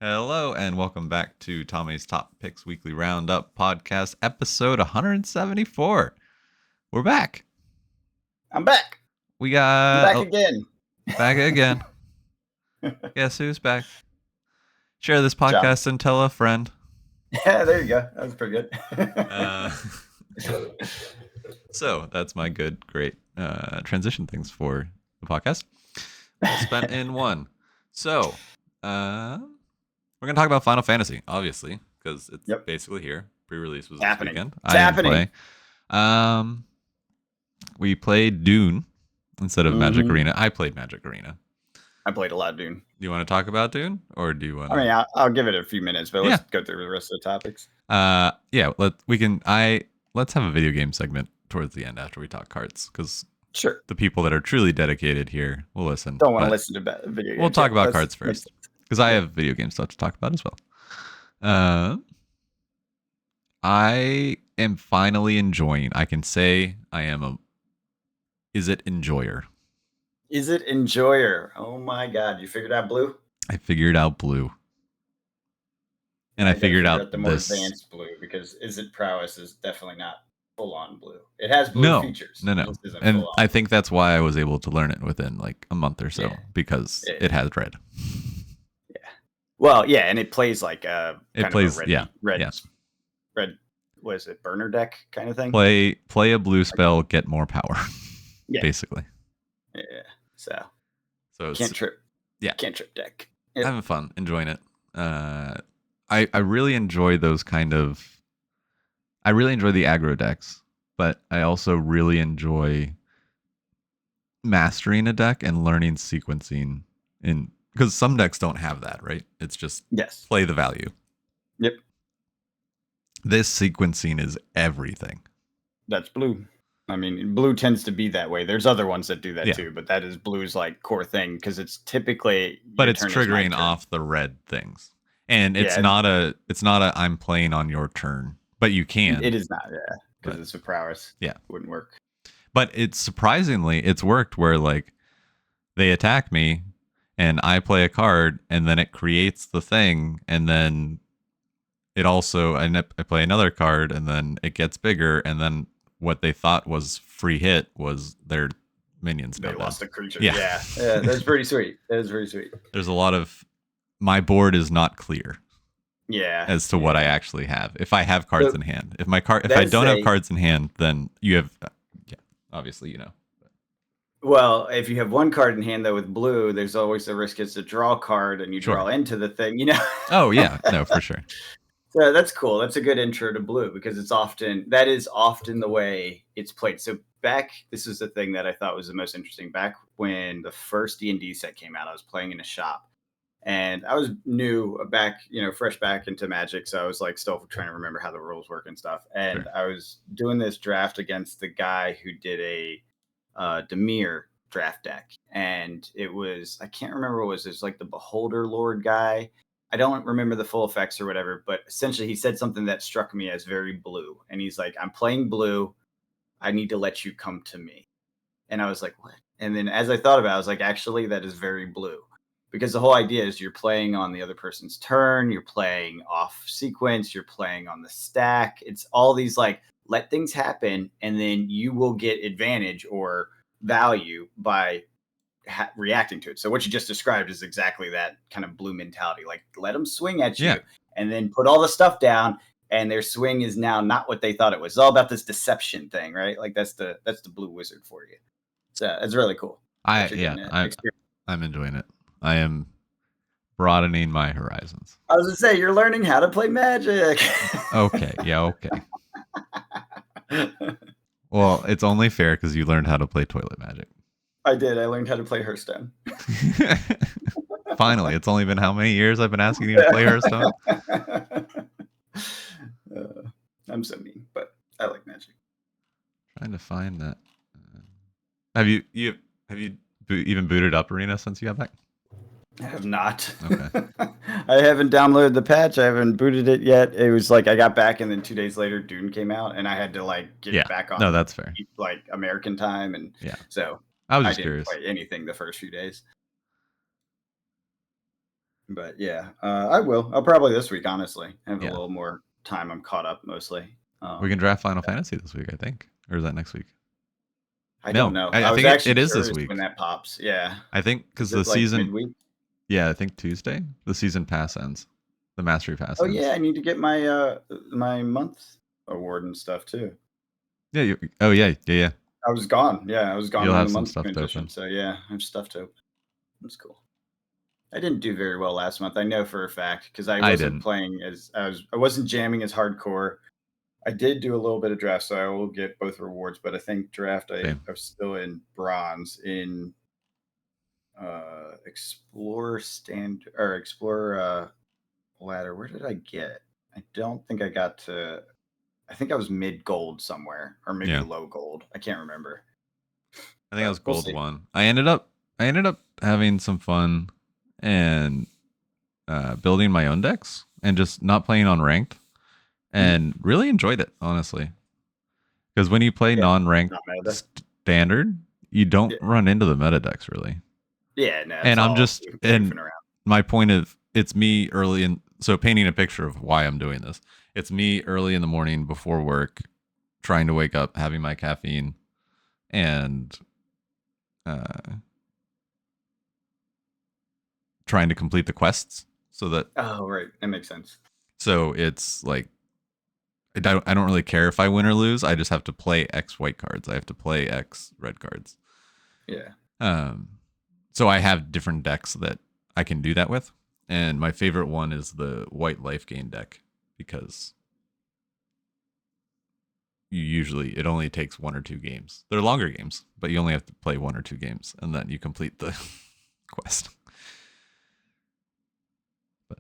Hello and welcome back to Tommy's Top Picks Weekly Roundup podcast, episode 174. We're back. I'm back. We got I'm back again. Back again. Guess who's back? Share this podcast and tell a friend. Yeah, there you go. That was pretty good. So that's my great transition things for the podcast. All spent in one. So we're going to talk about Final Fantasy, obviously, because it's basically here. Pre-release was this weekend. It's happening. We played Dune instead of Magic Arena. I played Magic Arena. I played a lot of Dune. Do you want to talk about Dune, or do you want? I mean, I'll give it a few minutes, but let's go through the rest of the topics. Let's have a video game segment towards the end after we talk cards, because the people that are truly dedicated here will listen. Don't want to listen to video games. We'll talk about cards first, because I have video game stuff to talk about as well. I am finally enjoying. I can say I am a. Is it enjoyer? Is it enjoyer? Oh my God! You figured out blue? I figured out blue, and I figured out the more advanced blue, because Is It Prowess is definitely not full on blue. It has blue features. No. And I think that's why I was able to learn it within like a month or so, because it has red. Yeah. Well, yeah, and it plays like red. What is it? Burner deck kind of thing. Play a blue spell, get more power. Basically. Yeah. So it's, cantrip. Yeah. Cantrip deck. Yeah. Having fun, enjoying it. I really enjoy those kind of. I really enjoy the aggro decks, but I also really enjoy mastering a deck and learning sequencing because some decks don't have that, right? It's just play the value. Yep. This sequencing is everything. That's blue. I mean, blue tends to be that way. There's other ones that do that too, but that is blue's like core thing, because it's typically. But it's triggering off the red things, and it's not a I'm playing on your turn, but you can. It is not, because it's a prowess. Yeah, it wouldn't work. But it's worked where like they attack me, and I play a card, and then it creates the thing, and then it also I play another card, and then it gets bigger, and then what they thought was free hit was their minions. They lost a creature. Yeah, that's pretty sweet. That is very sweet. There's a lot of my board is not clear. Yeah. As to what I actually have. If I have cards in hand. If I don't have cards in hand, then you have obviously, you know. Well, if you have one card in hand though with blue, there's always the risk it's a draw card and you draw into the thing, you know. Oh yeah, no, for sure. So that's cool. That's a good intro to blue, because that is often the way it's played. So this is the thing that I thought was the most interesting. Back when the first D&D set came out, I was playing in a shop, and I was new fresh back into Magic. So I was like still trying to remember how the rules work and stuff. And I was doing this draft against the guy who did a Dimir draft deck. And it was, I can't remember what it was like the Beholder Lord guy. I don't remember the full effects or whatever, but essentially he said something that struck me as very blue. And he's like, I'm playing blue. I need to let you come to me. And I was like, what? And then as I thought about it, I was like, actually, that is very blue. Because the whole idea is you're playing on the other person's turn. You're playing off sequence. You're playing on the stack. It's all these like, let things happen. And then you will get advantage or value by reacting to it. So what you just described is exactly that kind of blue mentality. Like, let them swing at you and then put all the stuff down, and their swing is now not what they thought it was. It's all about this deception thing, right? Like that's the blue wizard for you. So it's really cool. I'm enjoying it. I am broadening my horizons. I was gonna say, you're learning how to play Magic. Okay. Yeah. Okay. Well, it's only fair because you learned how to play Toilet Magic. I did. I learned how to play Hearthstone. Finally, it's only been how many years I've been asking you to play Hearthstone? I'm so mean, but I like Magic. Trying to find that. Have you even booted up Arena since you got back? I have not. Okay. I haven't downloaded the patch. I haven't booted it yet. It was like I got back, and then 2 days later, Dune came out, and I had to like get back on. No, that's fair. Like American time, and so I was just didn't curious. play anything the first few days. But yeah, I will. I'll probably this week. Honestly, I have a Yeah, little more time. I'm caught up mostly. we can draft Final Fantasy this week, I think, or is that next week? I don't No, know. I I was think it actually is this curious when week. that pops. Yeah, I think because is the it like season, midweek? yeah, I think Tuesday the season pass ends, the mastery pass Oh yeah, ends. I need to get my my month award and stuff too. Yeah. Oh yeah, yeah. I was gone. Yeah, I was gone You'll when the have some month stuff to transition. open. So yeah, I have stuff to open. That's cool. I didn't do very well last month. I know for a fact because I I wasn't didn't. playing as I wasn't jamming as hardcore. I did do a little bit of draft, so I will get both rewards. But I think draft, Same. I was still in bronze in explore stand or explore ladder. Where did I get? I don't think I got to. I think I was mid gold somewhere, or maybe Yeah. low gold. I can't remember, I think I was but we'll gold see. one. I ended up having some fun and building my own decks and just not playing on ranked Mhm. and really enjoyed it honestly. Because when you play Yeah, non-ranked not meta. standard, you don't Yeah, run into the meta decks really. yeah, no, it's And I'm all just goofing and around. my point of it's me early in so painting a picture of why I'm doing this. It's me early in the morning before work, trying to wake up, having my caffeine, and uh, trying to complete the quests. Oh, right, that makes sense. So it's like I don't really care if I win or lose. I just have to play X white cards. I have to play X red cards. Yeah, Um, so I have different decks that I can do that with, and my favorite one is the white life gain deck because you usually it only takes 1 or 2 games. They're longer games, but you only have to play 1 or 2 games, and then you complete the quest. But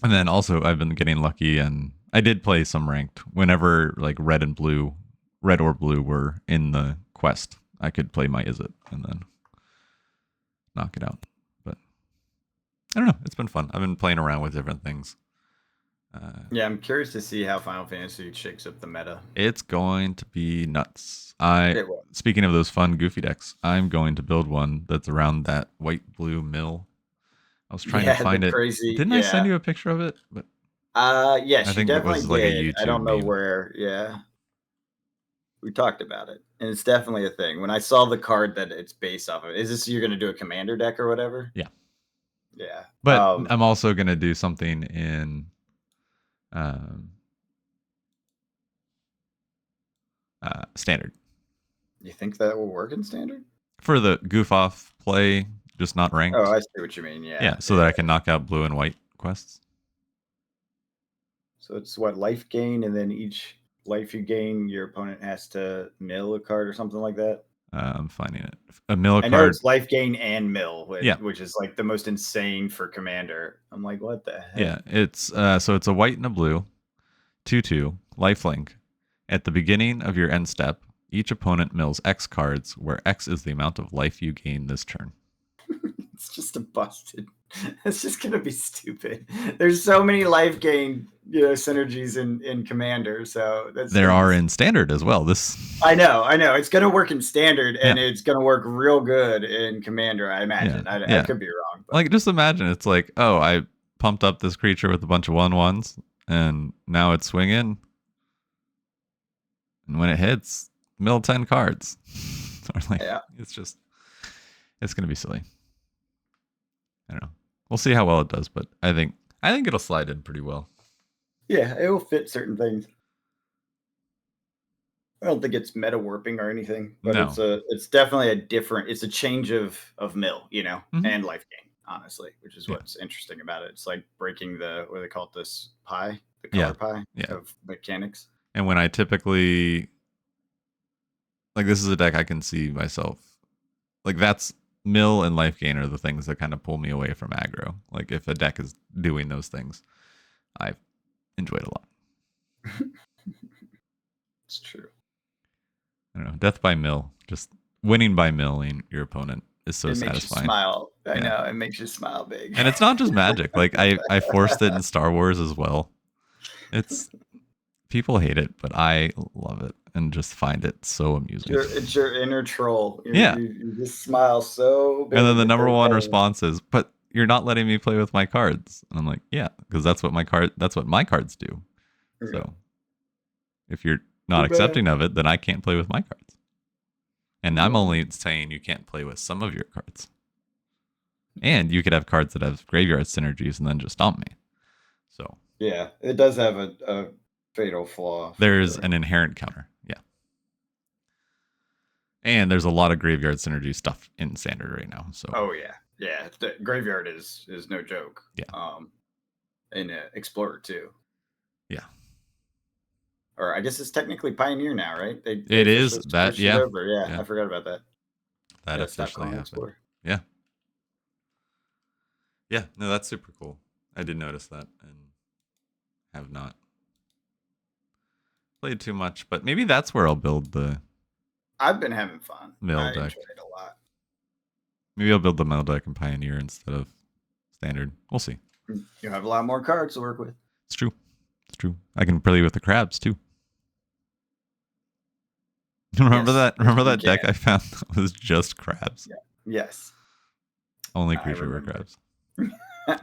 and then also I've been getting lucky, and I did play some ranked. Whenever like red or blue were in the quest, I could play my Izzet and then knock it out. But I don't know. It's been fun. I've been playing around with different things. yeah. I'm curious to see how Final Fantasy shakes up the meta. It's going to be nuts. I It will. Speaking of those fun goofy decks, I'm going to build one that's around that white blue mill. I was trying to Yeah, the find it. crazy. Didn't I send Yeah. you a picture of it? But I Yes, you think it definitely was like a did. I YouTube don't know meme. where. Yeah, we talked about it, and it's definitely a thing. When I saw the card that it's based off of, is this you're going to do a commander deck or whatever? Yeah. Yeah. But I'm also going to do something in um, standard You think that will work in standard? for the goof off play, just not Oh, ranked. I see what you mean. Yeah, Yeah, so yeah. that I can knock out blue and white quests. So it's what life gain, and then each life you gain, your opponent has to mill a card or something like that. I'm finding it. A mill I know card. it's life gain and mill, Yeah, which is like the most insane for commander. I'm like, what the heck? yeah. It's so it's a white and a blue, 2/2 lifelink. At the beginning of your end step, each opponent mills X cards, where X is the amount of life you gain this turn. It's just a busted. It's just gonna be stupid. There's so many life gain, synergies in Commander, so that's There gonna be. are in standard as well. This, I know. It's gonna work in Standard, yeah, and it's gonna work real good in Commander. I yeah, imagine. I yeah. could be wrong, but Like just imagine it's like, oh, I pumped up this creature with a bunch of 1/1s, and now it's swinging, and when it hits, mill 10 cards. Or like, yeah, it's gonna be silly. I don't know. We'll see how well it does, but I think it'll slide in pretty well. yeah, it will fit certain things. I don't think it's meta warping or anything, but No. it's definitely a different. It's a change of mill, Hmm. and life gain, honestly, which is Yeah. what's interesting about it. It's like breaking the what do they call it, this pie, the Yeah. color pie Yeah. of mechanics. And when I typically like this is a deck I can see myself like that's mill and life gain are the things that kind of pull me away from aggro. Like if a deck is doing those things, I've enjoyed a lot. It's true. I don't know. Death by mill, just winning by milling your opponent is so It makes you satisfying. smile. I Yeah. know it makes you smile big. And it's not just magic. Like I forced it in Star Wars as well. It's people hate it, but I love it and just find it so amusing. It's your inner troll. Yeah. You just smile so And then big the at number those one things. response is, but you're not letting me play with my cards. And I'm like, yeah, because that's what my cards do. So if you're not Too bad. accepting of it, then I can't play with my cards. And I'm Well, only saying you can't play with some of your cards. And you could have cards that have graveyard synergies and then just stomp me. So yeah, it does have a fatal flaw for there's sure. an inherent counter. Yeah. And there's a lot of graveyard synergy stuff in standard right now. So Oh yeah, yeah. The graveyard is no joke. Yeah. In Explorer too. Yeah. Or I guess it's technically Pioneer now, right? They It is officially that, switched it yeah. over. Yeah, Yeah. I forgot about that. That Yeah, stop officially calling it happened. Explorer. Yeah. Yeah. No, that's super cool. I did notice that and have not played too much, but maybe that's where I'll build the I've been having fun. mill I deck. enjoyed it a lot. Maybe I'll build the mill deck and Pioneer instead of standard. We'll see. You have a lot more cards to work with. It's true. It's true. I can play with the crabs too. Remember Yes, that? Remember you that deck can. I found that was just crabs? Yeah. Yes. Only I creature were remember. crabs.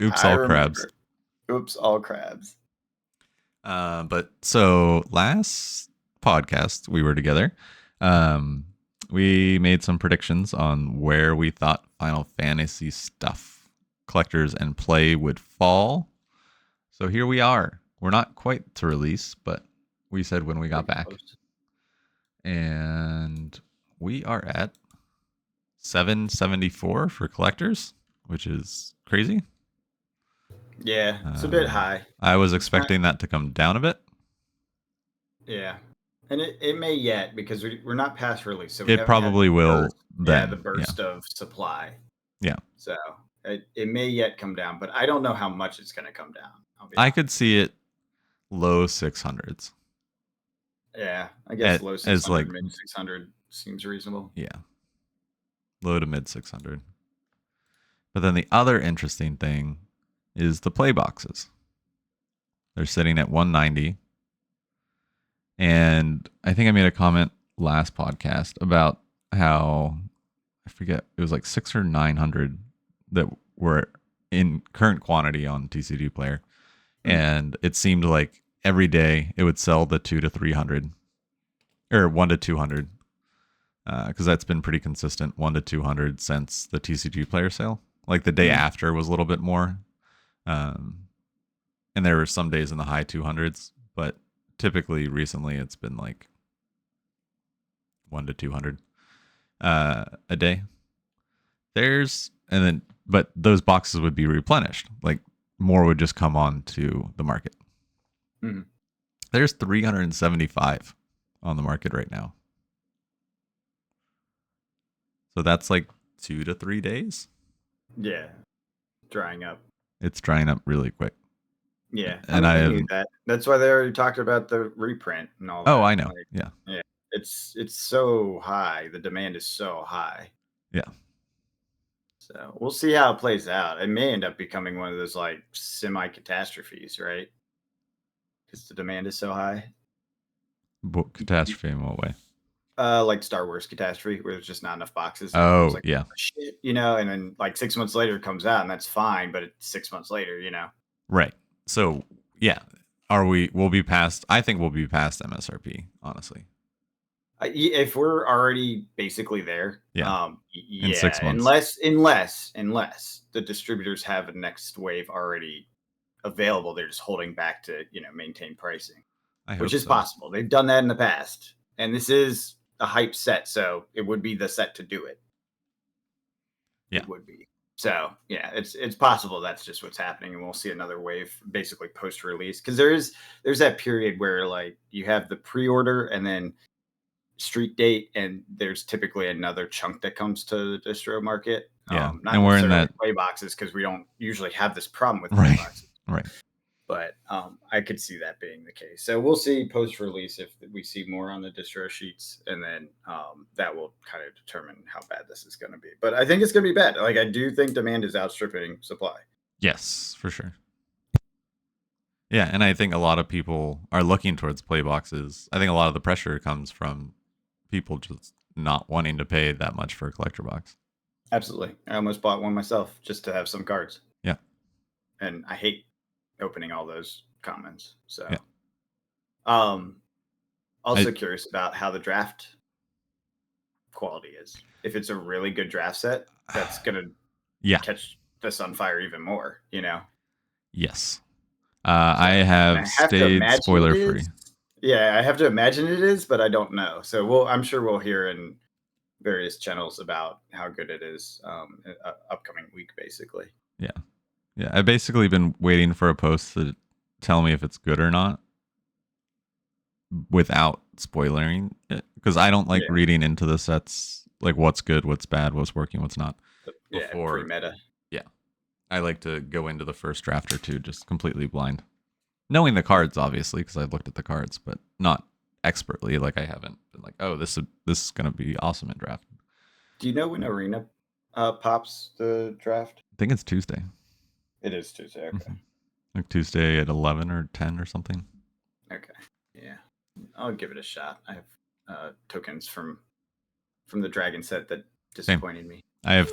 Oops, I all crabs. remember. Oops, all crabs. But so last podcast we were together, um, we made some predictions on where we thought Final Fantasy stuff, collectors, and play would fall. So here we are. We're not quite to release, but we said when we got Pretty back. close. And we are at 774 for collectors, which is crazy. Yeah, it's a bit high. I was expecting that to come down a bit. Yeah. And it may yet because we're not past release. So we It haven't had probably the will burst, then. the burst of supply. Yeah. So it may yet come down, but I don't know how much it's going to come down. I could see it low 600s. Yeah, I guess low As 600, like, mid 600 seems reasonable. yeah, low to mid 600. But then the other interesting thing is the play boxes. They're sitting at 190. And I think I made a comment last podcast about how, I forget, it was like 6 or 900 that were in current quantity on TCG Player. And it seemed like every day it would sell the 2 to 300 or 1 to 200 because that's been pretty consistent, 1 to 200 since the TCG Player sale. Like the day after was a little bit more. And there were some days in the high 200s, but typically recently it's been like 1 to 200 a day. But those boxes would be replenished. Like more would just come on to the market. Mm-hmm. There's 375 on the market right now. So that's like 2 to 3 days. Yeah, drying up. It's drying up really quick. Yeah, and I knew that. That's why they already talked about the reprint and all that. Oh, I know. Like, yeah. It's so high. The demand is so high. Yeah. So we'll see how it plays out. It may end up becoming one of those like semi catastrophes, right? Because the demand is so high. Catastrophe in what way? Like Star Wars Catastrophe, where there's just not enough boxes. And Oh, like, yeah. oh, shit, and then like 6 months later it comes out, and that's fine. But it's 6 months later, Right. So yeah, we'll be past. I think we'll be past MSRP. Honestly. If we're already basically there, yeah, yeah, in 6 months, unless the distributors have a next wave already available, they're just holding back to maintain pricing, which is possible. They've done that in the past, and this is a hype set, so it would be the set to do it. Yeah, it would be. So yeah, it's possible that's just what's happening, and we'll see another wave basically post release because there's that period where like you have the pre-order and then street date, and there's typically another chunk that comes to the distro market. Yeah, not and we're in that play boxes because we don't usually have this problem with play boxes. Right. But I could see that being the case. So we'll see post release if we see more on the distro sheets, and then that will kind of determine how bad this is going to be. But I think it's going to be bad. Like I do think demand is outstripping supply. Yes, for sure. Yeah, and I think a lot of people are looking towards play boxes. I think a lot of the pressure comes from people just not wanting to pay that much for a collector box. Absolutely. I almost bought one myself just to have some cards, Yeah. and I hate opening all those commons. Yeah. So, um, I also curious about how the draft quality is. If it's a really good draft set, that's gonna yeah. catch this on fire even more. Yes. So, I and have I have to stayed imagine it spoiler is. free. Yeah, I have to imagine it is, but I don't know. So I'm sure we'll hear in various channels about how good it is upcoming week, basically. Yeah. Yeah. I've basically been waiting for a post to tell me if it's good or not without spoiling it, because I don't like Yeah, reading into the sets, like what's good, what's bad, what's working, what's not, yeah, before. pre-meta. Yeah. I like to go into the first draft or two just completely blind, knowing the cards, obviously, because I've looked at the cards, but not expertly. Like I haven't been like, oh, this is gonna be awesome in draft. Do you know when Arena pops the draft? I think it's Tuesday. It is Tuesday. Okay. Mm-hmm. Like Tuesday at 11 or 10 or something. Okay. Yeah, I'll give it a shot. I have tokens from the dragon set that Same. disappointed me. I have.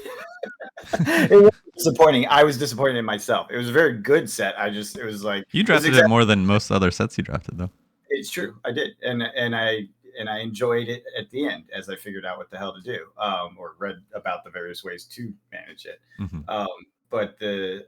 It was disappointing. I was disappointed in myself. It was a very good set. It was like You it was drafted it exactly. more than most other sets you drafted, though. It's true. I did, and I enjoyed it at the end as I figured out what the hell to do, or read about the various ways to manage it. Mm-hmm. Um, but the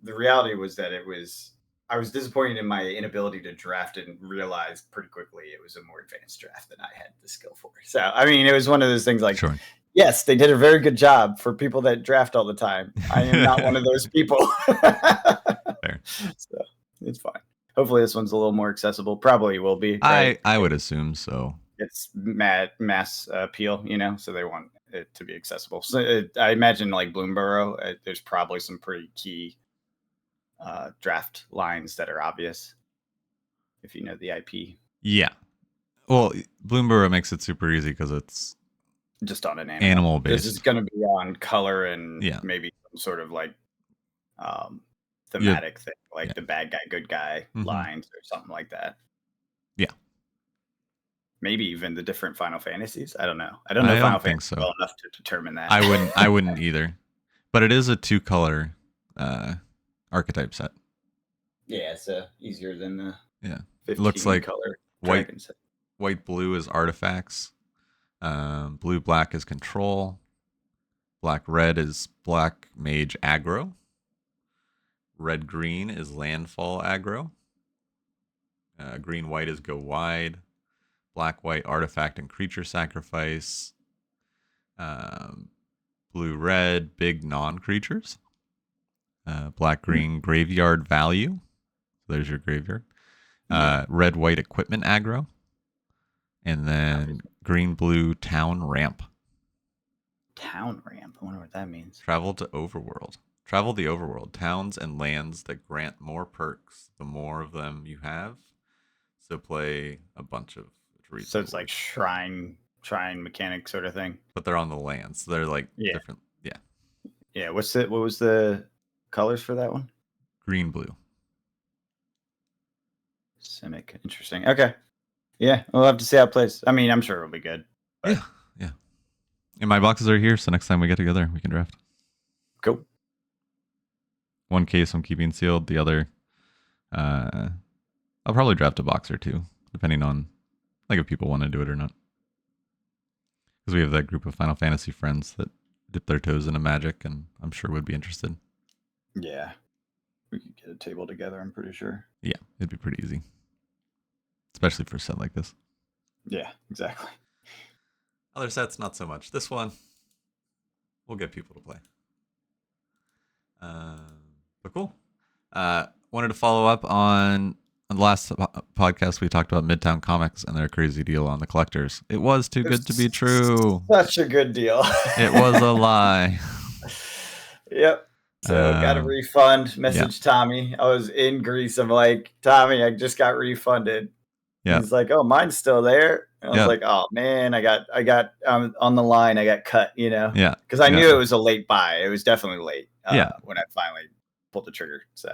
reality was that I was disappointed in my inability to draft and realized pretty quickly it was a more advanced draft than I had the skill for. So I mean, it was one of those things like, Sure. yes, they did a very good job for people that draft all the time. I am not one of those people. Fair. So it's fine. Hopefully this one's a little more accessible. Probably will be, right? I would assume so. It's mass appeal, so they want it to be accessible. So I imagine like Bloomborough, there's probably some pretty key draft lines that are obvious if you know the IP. Yeah. Well, Bloomborough makes it super easy because it's Just on an animal. animal This is based. going to be on color and Yeah. maybe some sort of like um, Yeah. thematic thing, like Yeah. the bad guy, good guy Mm-hmm. lines or something like that. Yeah. Maybe even the different Final Fantasies. I don't know. I don't know I Final don't think Fantasy so. well enough to determine that. I wouldn't either. But it is a 2-color archetype set. Yeah, so easier than the Yeah. It 15 looks like color white dragon set. white blue is artifacts. Blue black is control. Black red is black mage aggro. Red green is landfall aggro. Green white is go wide. Black white artifact and creature sacrifice. Um, Blue red big non creatures. Black green graveyard value. So there's your graveyard. Yeah. Red white equipment aggro. And then green blue town ramp. Town ramp. I wonder what that means. Travel to overworld. Travel the overworld. Towns and lands that grant more perks the more of them you have. So play a bunch of So it's like shrine mechanic sort of thing. but they're on the lands. So they're like Yeah. different. Yeah. Yeah. What was the colors for that one? Green blue. Simic. Interesting. Okay. Yeah, we'll have to see how it plays. I mean, I'm sure it'll be good. But Yeah. Yeah. And my boxes are here, so next time we get together, we can draft. cool. One case I'm keeping sealed. The other, I'll probably draft a box or two, depending on like if people want to do it or not. Because we have that group of Final Fantasy friends that dip their toes into Magic, and I'm sure would be interested. Yeah, we could get a table together. I'm pretty sure. Yeah, it'd be pretty easy, especially for a set like this. Yeah, exactly. Other sets, not so much. This one, we'll get people to play. But cool. Wanted to follow up on the last podcast. We talked about Midtown Comics and their crazy deal on the collectors. It was too good to be true. Such a good deal. It was a lie. Yep. So got a refund. Message Tommy. I was in Greece. I'm like, Tommy, I just got refunded. Yeah. He's like, oh, mine's still there. And I was like, oh man, I got on the line. I got cut. Yeah. Because I knew it was a late buy. It was definitely late. Yeah. When I finally pulled the trigger. So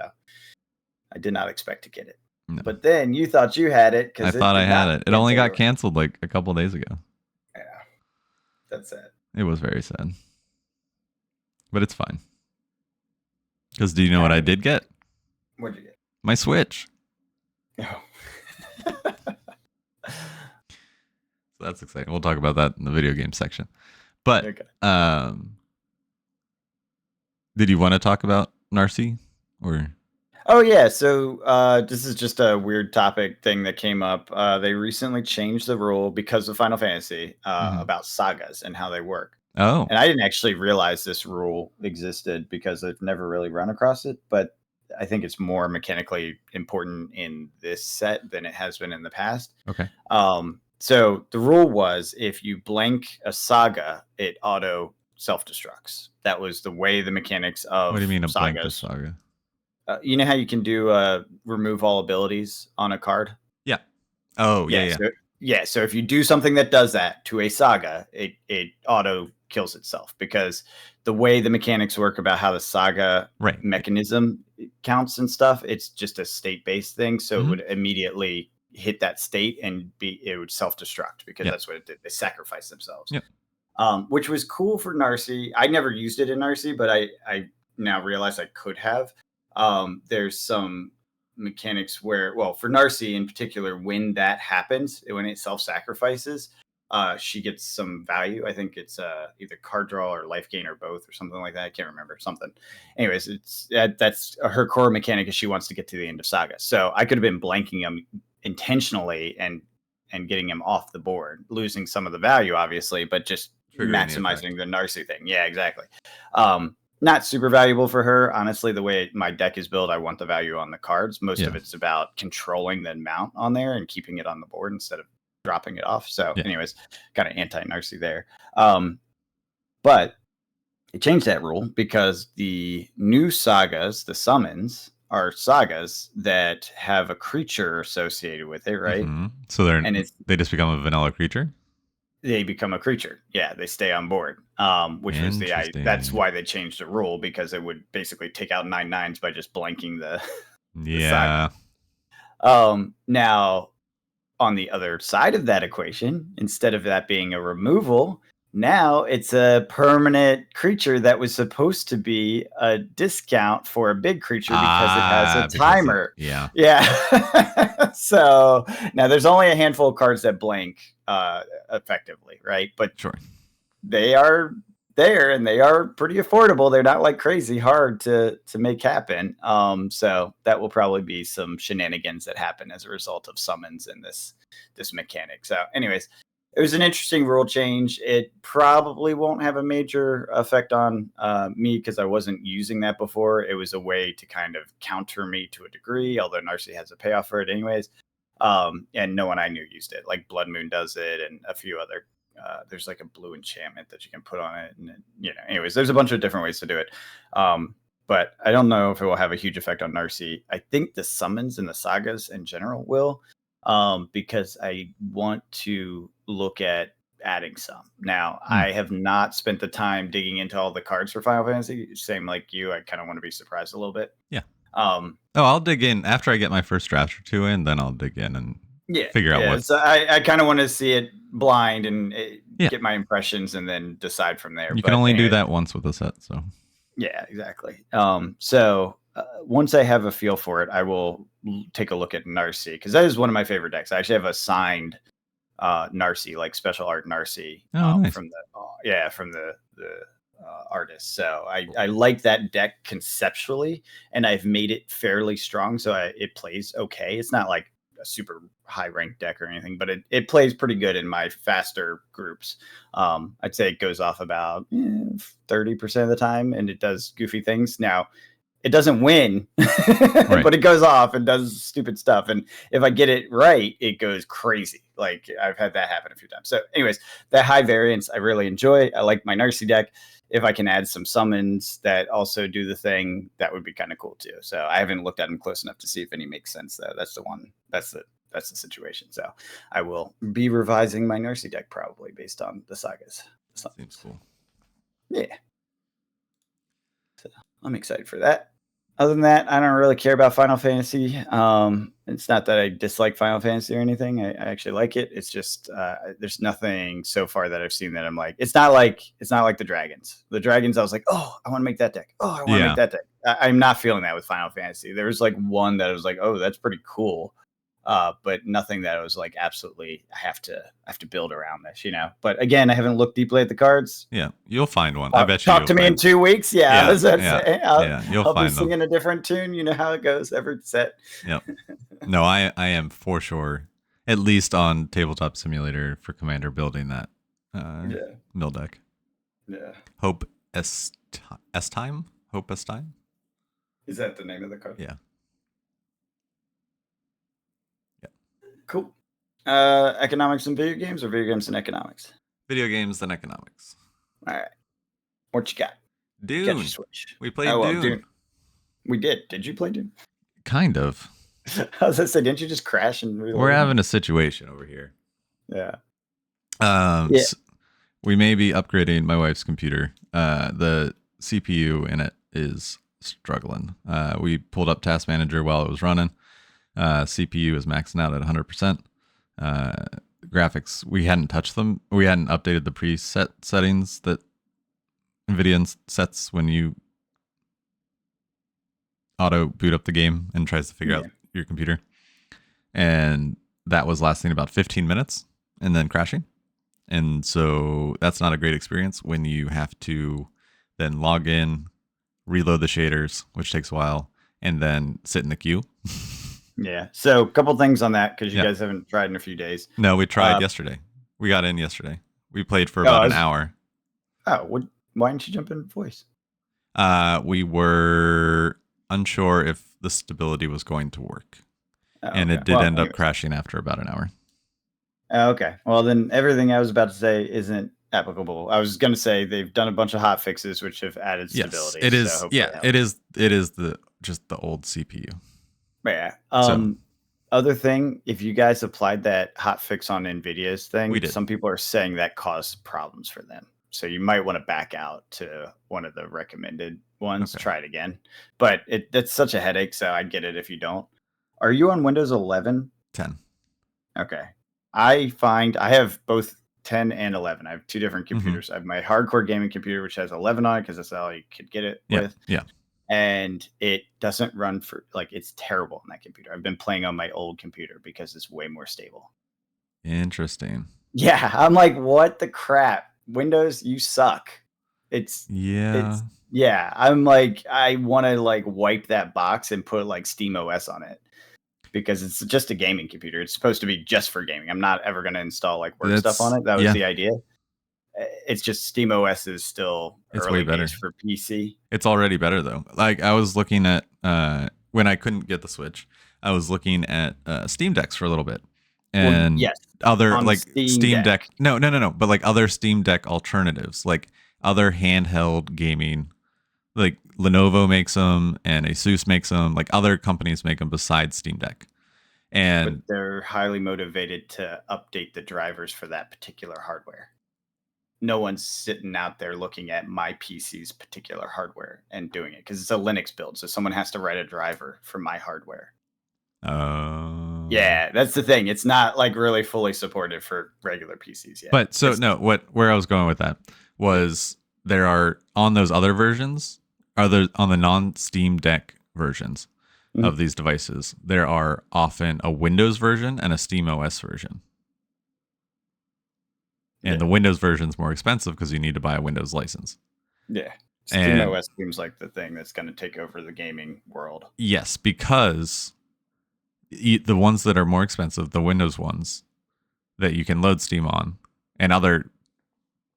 I did not expect to get it. No. But then you thought you had it. I thought I had it. It only got canceled like a couple days ago. Yeah. That's sad. It was very sad. but it's fine. Because do you know what I did get? What'd you get? My Switch. Oh. So that's exciting. We'll talk about that in the video game section. But Okay. did you want to talk about Narcy or? Oh yeah, so this is just a weird topic thing that came up. They recently changed the rule because of Final Fantasy Mhm. about sagas and how they work. Oh, And I didn't actually realize this rule existed because I've never really run across it, but I think it's more mechanically important in this set than it has been in the past. okay. So the rule was if you blank a saga, it auto self destructs. That was the way the mechanics What do you of mean a blank the sagas. saga? You know how you can do remove all abilities on a card? Yeah. Oh, yeah, Yeah. yeah. So if you do something that does that to a saga, it auto kills itself because the way the mechanics work about how the saga Right. mechanism counts and stuff, it's just a state based thing. So it Mhm. would immediately hit that state and it would self destruct because Yep. that's what it did. They sacrifice themselves, Yep. which was cool for Narcy. I never used it in Narcy, but I now realize I could have. There's some mechanics where, well, for Narcy in particular, when that happens, when it self sacrifices, she gets some value. I think it's either card draw or life gain or both or something like that. I can't remember something. Anyways, that's her core mechanic is she wants to get to the end of Saga. So I could have been blanking him intentionally and getting him off the board, losing some of the value, obviously, but just Triggering the effect. maximizing the Narcy thing. Yeah, exactly. Not super valuable for her. Honestly, the way my deck is built, I want the value on the cards. Most of Yeah. it's about controlling the amount on there and keeping it on the board instead of dropping it off. So, Yeah. anyways, kind of anti Narcy there. But it changed that rule because the new sagas, the summons, are sagas that have a creature associated with it, right? So And it's they just become a vanilla creature? they become a creature. Yeah, they stay on board. Which was that's Interesting. why they changed the rule because it would basically take out 9/9s by just blanking the saga. Yeah. Now on the other side of that equation, instead of that being a removal, now it's a permanent creature that was supposed to be a discount for a big creature because it has a timer. Yeah. Yeah. So now there's only a handful of cards that blank effectively, right? But Sure. they are there and they are pretty affordable. They're not like crazy hard to make happen. So that will probably be some shenanigans that happen as a result of summons and this mechanic. So, anyways, it was an interesting rule change. It probably won't have a major effect on me because I wasn't using that before. It was a way to kind of counter me to a degree, although Narcy has a payoff for it, anyways. And no one I knew used it. Like Blood Moon does it, and a few other there's like a blue enchantment that you can put on it, and anyways, there's a bunch of different ways to do it. But I don't know if it will have a huge effect on Narcy. I think the summons and the sagas in general will, because I want to look at adding some. Now, I have not spent the time digging into all the cards for Final Fantasy. Same like you, I kind of want to be surprised a little bit. Yeah. Um, Oh, I'll dig in after I get my first draft or two in, then I'll dig in and figure out yeah. what. So I kind of want to see it blind and Yeah. get my impressions and then decide from there. You can But only do anyways, that once with a set, so. yeah, exactly. So once I have a feel for it, I will take a look at Narcy because that is one of my favorite decks. I actually have a signed Narcy, like special art Narcy, Oh, nice. from the artist. So I like that deck conceptually, and I've made it fairly strong, so it plays okay. It's not like a super high ranked deck or anything, but it plays pretty good in my faster groups. I'd say it goes off about 30% of the time, and it does goofy things. Now it doesn't win, Right. but it goes off and does stupid stuff. And if I get it right, it goes crazy. Like I've had that happen a few times. So, anyways, that high variance I really enjoy. I like my Narcy deck. If I can add some summons that also do the thing, that would be kind of cool too. So I haven't looked at them close enough to see if any makes sense though. That's the one. That's the situation. So I will be revising my Narcy deck probably based on the sagas. Seems cool. Yeah. So I'm excited for that. Other than that, I don't really care about Final Fantasy. It's not that I dislike Final Fantasy or anything. I actually like it. It's just there's nothing so far that I've seen that I'm like. It's not like the dragons. The dragons, I was like, oh, I want to make that deck. Oh, I want to make Yeah. that deck. I'm not feeling that with Final Fantasy. There was like one that I was like, oh, that's pretty cool. But nothing that I was like absolutely I have to build around this, you know. But again, I haven't looked deeply at the cards. Yeah. You'll find one. I bet you Talk you'll to me in find. 2 weeks. Yeah, I Yeah. was about to Yeah. say, Yeah. You'll I'll be find them. singing a different tune. You know how it goes every set. Yep. No, I am for sure, at least on Tabletop Simulator for Commander, building that Yeah, mill deck. yeah. Hope S time? Hope S time? Is that the name of the card? Yeah. Yeah. Cool. Economics and video games, or video games and economics? Video games and economics. All right. What you got? Get your Dune. Switch. We played Dune. Dune. We did. Did you play Dune? Kind of. I was gonna say, didn't you just crash and reload? We're having a situation over here. Yeah. Yeah. We may be upgrading my wife's computer. The CPU in it is struggling. We pulled up Task Manager while it was running. CPU is maxing out at 100%. Graphics, we hadn't touched them. We hadn't updated the preset settings that NVIDIA sets when you auto boot up the game and tries to figure out your computer. And that was lasting about 15 minutes and then crashing. And so that's not a great experience when you have to then log in, reload the shaders, which takes a while, and then sit in the queue. Yeah. So a couple things on that, because you guys haven't tried in a few days. No, we tried yesterday. We got in yesterday. We played for about an hour. Oh, why didn't you jump in voice? We were unsure if the stability was going to work. And it did end up crashing after about an hour. Okay. Well, then everything I was about to say isn't applicable. I was going to say they've done a bunch of hot fixes which have added stability. Yes, it is. So it is just the old CPU. Yeah. Other thing, if you guys applied that hot fix on NVIDIA's thing, some people are saying that caused problems for them. So you might want to back out to one of the recommended ones. Okay. Try it again. But that's such a headache, so I'd get it if you don't. Are you on Windows 11? 10. Okay. I find I have both 10 and 11. I have two different computers. I have my hardcore gaming computer, which has 11 on it because that's all you could get it with. Yeah. And it doesn't run for, like, it's terrible on that computer. I've been playing on my old computer because it's way more stable. Interesting. Yeah. I'm like, what the crap? Windows, you suck. I'm like, I want to like wipe that box and put like Steam OS on it, because it's just a gaming computer. It's supposed to be just for gaming. I'm not ever going to install like work stuff on it. That was the idea. It's just Steam OS is still way better for PC. It's already better though. Like I was looking at when I couldn't get the Switch, I was looking at Steam Decks for a little bit, and other like Steam Deck. No, but like other Steam Deck alternatives, like other handheld gaming. Like Lenovo makes them and Asus makes them. Like other companies make them besides Steam Deck. But they're highly motivated to update the drivers for that particular hardware. No one's sitting out there looking at my PC's particular hardware and doing it, because it's a Linux build. So someone has to write a driver for my hardware. Yeah, that's the thing. It's not like really fully supported for regular PCs yet. But where I was going with that was there are on those other versions, on the non-Steam Deck versions of these devices, there are often a Windows version and a Steam OS version. And the Windows version is more expensive because you need to buy a Windows license. Yeah. Steam OS seems like the thing that's going to take over the gaming world. Yes, because the ones that are more expensive, the Windows ones that you can load Steam on, and other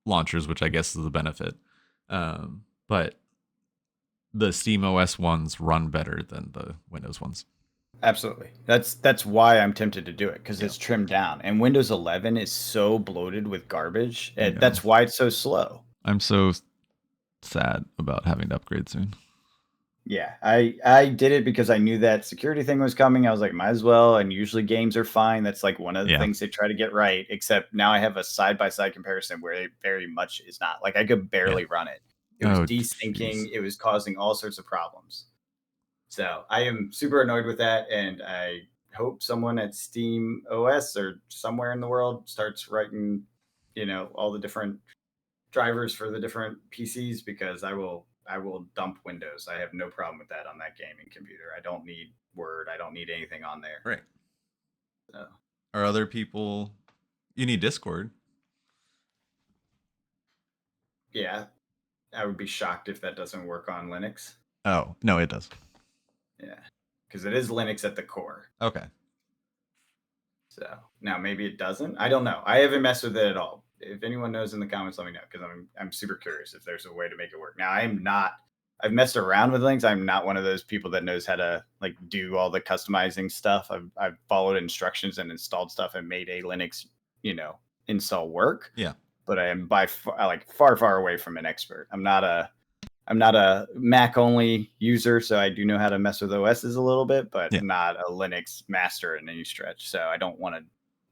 launchers, which I guess is the benefit. But the Steam OS ones run better than the Windows ones. Absolutely. That's why I'm tempted to do it, because it's trimmed down, and Windows 11 is so bloated with garbage. And that's why it's so slow. I'm so sad about having to upgrade soon. Yeah, I did it because I knew that security thing was coming. I was like, might as well. And usually games are fine. That's like one of the things they try to get right. Except now I have a side-by-side comparison where it very much is not. Like I could barely run it. It was desyncing. It was causing all sorts of problems. So I am super annoyed with that, and I hope someone at Steam OS or somewhere in the world starts writing, all the different drivers for the different PCs, because I will dump Windows. I have no problem with that on that gaming computer. I don't need Word. I don't need anything on there. Right. So, Are other people? You need Discord. yeah, I would be shocked if that doesn't work on Linux. Oh no, it does. Yeah, because it is Linux at the core. Okay. So now maybe it doesn't. I don't know. I haven't messed with it at all. If anyone knows in the comments, let me know, because I'm super curious if there's a way to make it work. Now I'm not. I've messed around with links. I'm not one of those people that knows how to like do all the customizing stuff. I've followed instructions and installed stuff and made a Linux, install work. Yeah. But I am by far, like far away from an expert. I'm not a Mac only user, so I do know how to mess with OSs a little bit, but Yeah. not a Linux master in any stretch. So I don't want to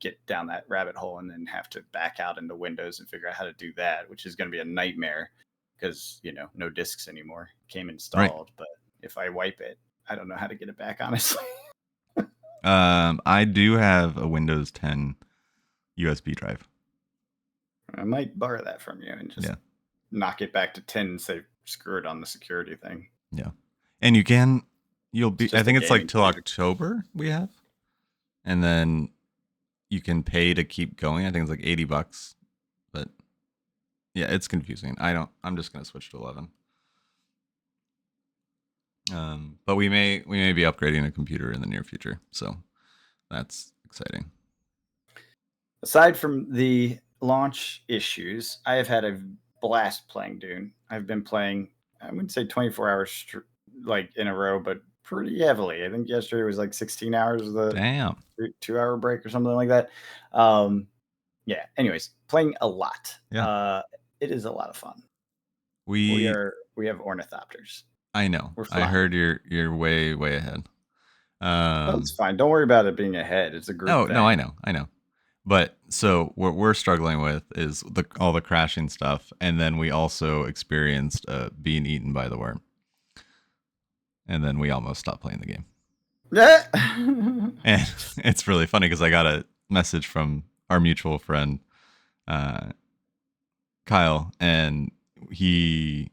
get down that rabbit hole and then have to back out into Windows and figure out how to do that, which is going to be a nightmare because, no disks anymore came installed. But if I wipe it, I don't know how to get it back, honestly. I do have a Windows 10 USB drive. I might borrow that from you and just knock it back to 10 and say, screw it on the security thing. Yeah. And you'll be, I think it's like till computer. October we have. And then you can pay to keep going. I think it's like $80. But yeah, it's confusing. I'm just going to switch to 11. But we may be upgrading a computer in the near future. So that's exciting. Aside from the launch issues, I have had a blast playing Dune. I've been playing, I wouldn't say 24 hours like in a row, but pretty heavily. I think yesterday was like 16 hours of the Damn. 2 hour break or something like that. Yeah. Anyways, playing a lot. Yeah. It is a lot of fun. We have ornithopters. I know. I heard you're way ahead. That's fine. Don't worry about it being ahead. It's a group thing. No, I know. But so what we're struggling with is all the crashing stuff, and then we also experienced being eaten by the worm, and then we almost stopped playing the game. Yeah. And it's really funny because I got a message from our mutual friend, Kyle, and he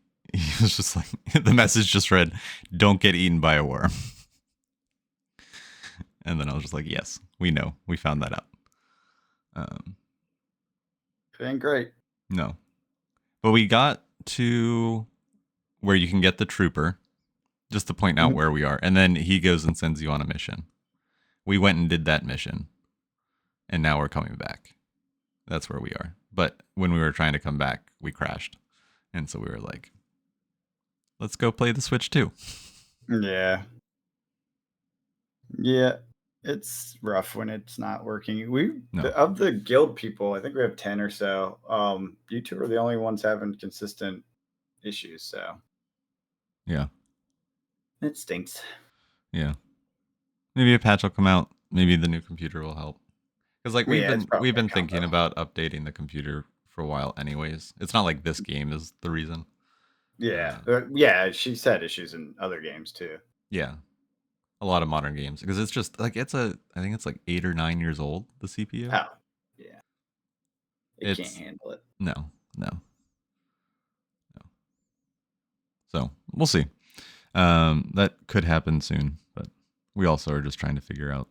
was just like, the message just read, "Don't get eaten by a worm." And then I was just like, yes, we know. We found that out. It ain't great. No. But we got to where you can get the trooper, just to point out where we are. And then he goes and sends you on a mission. We went and did that mission. And now we're coming back. That's where we are. But when we were trying to come back, we crashed. And so we were like, let's go play the Switch 2. Yeah. Yeah. It's rough when it's not working. Of the guild people, I think we have 10 or so. You two are the only ones having consistent issues, so Yeah. it stinks. Yeah. Maybe a patch will come out. Maybe the new computer will help. Because like we've been thinking about updating the computer for a while anyways. It's not like this game is the reason. Yeah. Yeah, she said issues in other games too. Yeah. A lot of modern games, because it's just like I think it's like 8 or 9 years old, the CPU. Oh, yeah. It can't handle it. No. So we'll see. That could happen soon, but we also are just trying to figure out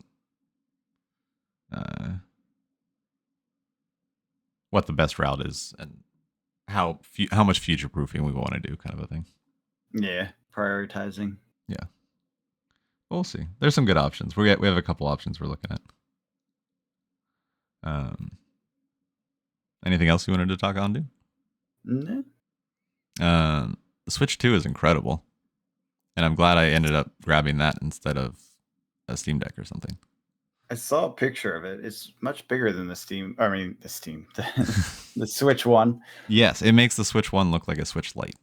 what the best route is and how much future proofing we want to do, kind of a thing. Yeah, prioritizing. Yeah. We'll see. There's some good options. We have a couple options we're looking at. Anything else you wanted to talk on, dude? No. The Switch 2 is incredible, and I'm glad I ended up grabbing that instead of a Steam Deck or something. I saw a picture of it. It's much bigger than the Switch One. Yes, it makes the Switch One look like a Switch Lite.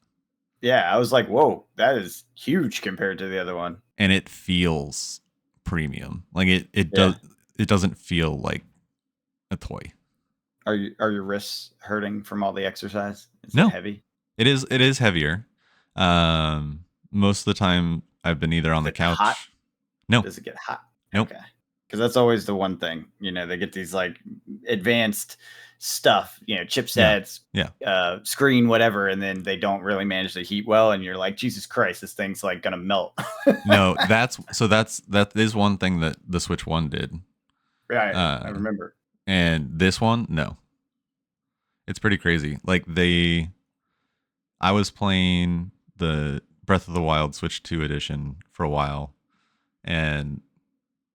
Yeah, I was like, whoa, that is huge compared to the other one. And it feels premium. Like it doesn't feel like a toy. Are your wrists hurting from all the exercise? Is it heavy? It is heavier. Most of the time I've been either on Is the it hot? couch. No, Does it get hot? nope. Okay. Because that's always the one thing. They get these like advanced stuff, Yeah, chipsets, yeah. screen, whatever, and then they don't really manage to heat well, and you're like, Jesus Christ, this thing's like gonna melt. No, that is one thing that the Switch One did. Right. I Uh, remember. and this one, no, it's pretty crazy. I was playing the Breath of the Wild Switch 2 edition for a while, and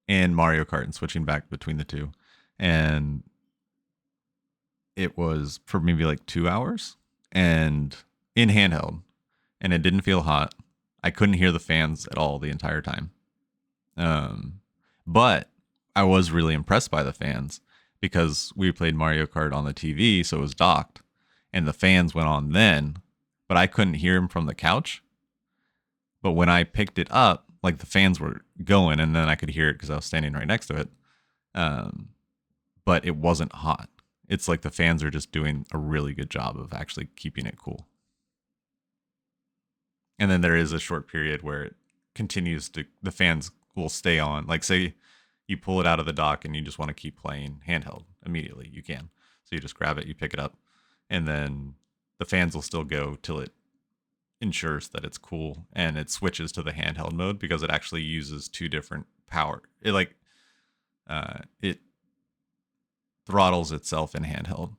Mario Kart, and switching back between the two, and it was for maybe like 2 hours, and in handheld, and it didn't feel hot. I couldn't hear the fans at all the entire time. But I was really impressed by the fans because we played Mario Kart on the TV, so it was docked, and the fans went on then, but I couldn't hear them from the couch. But when I picked it up, like the fans were going, and then I could hear it because I was standing right next to it. Um, but it wasn't hot. It's like the fans are just doing a really good job of actually keeping it cool. And then there is a short period where it continues to, the fans will stay on. Like, say you pull it out of the dock and you just want to keep playing handheld immediately, you can. So you just grab it, you pick it up, and then the fans will still go till it ensures that it's cool, and it switches to the handheld mode because it actually uses two different power. It throttles itself in handheld,